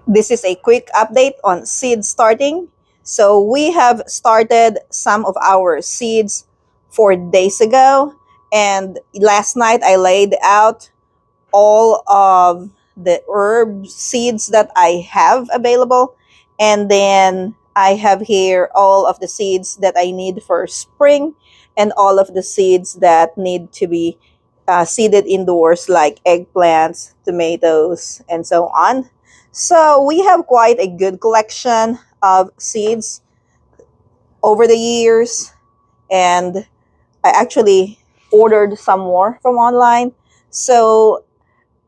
This is a quick update on seed starting. So we have started some of our seeds 4 days ago, and last night I laid out all of the herb seeds that I have available, and then I have here all of the seeds that I need for spring and all of the seeds that need to be seeded indoors, like eggplants, tomatoes, and so on. So we have quite a good collection of seeds over the years, and I actually ordered some more from online. So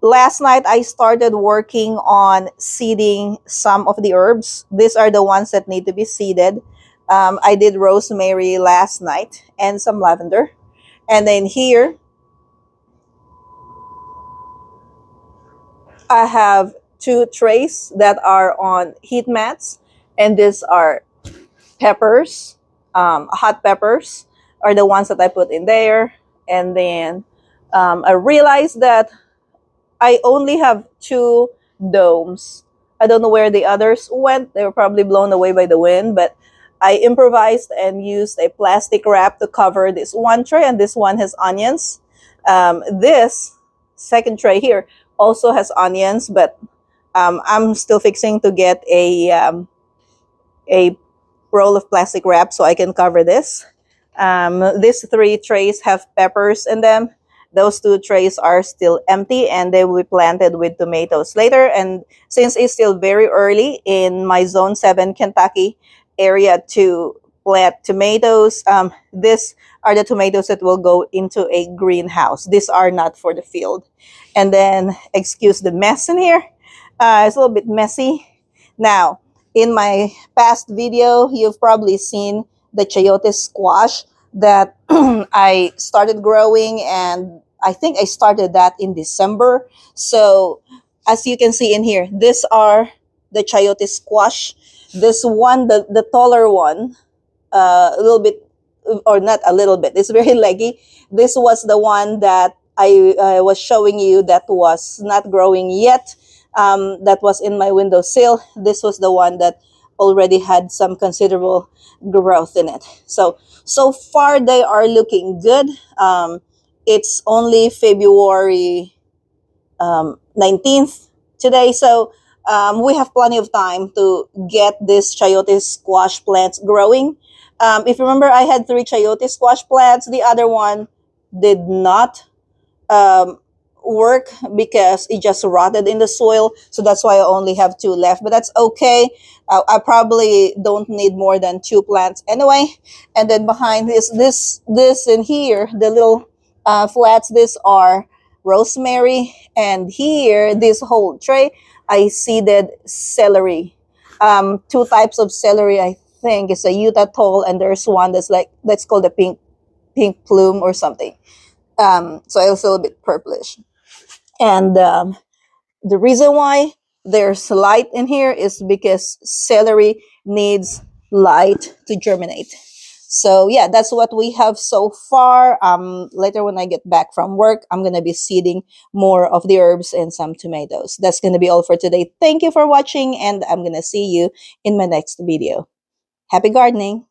last night I started working on seeding some of the herbs. These are the ones that need to be seeded. I did rosemary last night and some lavender. And then here I have 2 trays that are on heat mats, and these are peppers. Hot peppers are the ones that I put in there. And then I realized that I only have 2 domes. I don't know where the others went. They were probably blown away by the wind, but I improvised and used a plastic wrap to cover this one tray, and this one has onions. This second tray here also has onions, but I'm still fixing to get a roll of plastic wrap so I can cover this. These 3 trays have peppers in them. Those 2 trays are still empty, and they will be planted with tomatoes later. And since it's still very early in my Zone 7 Kentucky area to plant tomatoes, these are the tomatoes that will go into a greenhouse. These are not for the field. And then, excuse the mess in here. It's a little bit messy. Now, in my past video, you've probably seen the chayote squash that I started growing, and I think I started that in December. So as you can see in here, these are the chayote squash. This one, the taller one, a little bit, or not a little bit, it's very leggy. This was the one that I was showing you that was not growing yet. That was in my windowsill. This was the one that already had some considerable growth in it. So far they are looking good. It's only February 19th today, so we have plenty of time to get this chayote squash plants growing. If you remember, I had 3 chayote squash plants. The other one did not um, work because it just rotted in the soil. So that's why I only have 2 left. But that's okay. I probably don't need more than 2 plants anyway. And then behind this in here, the little flats, these are rosemary. And here, this whole tray, I seeded celery. 2 types of celery, I think. It's a Utah tall, and there's one that's called a pink plume or something. So it was a little bit purplish. And the reason why there's light in here is because celery needs light to germinate. So yeah, that's what we have so far. Later when I get back from work, I'm going to be seeding more of the herbs and some tomatoes. That's going to be all for today. Thank you for watching, and I'm going to see you in my next video. Happy gardening!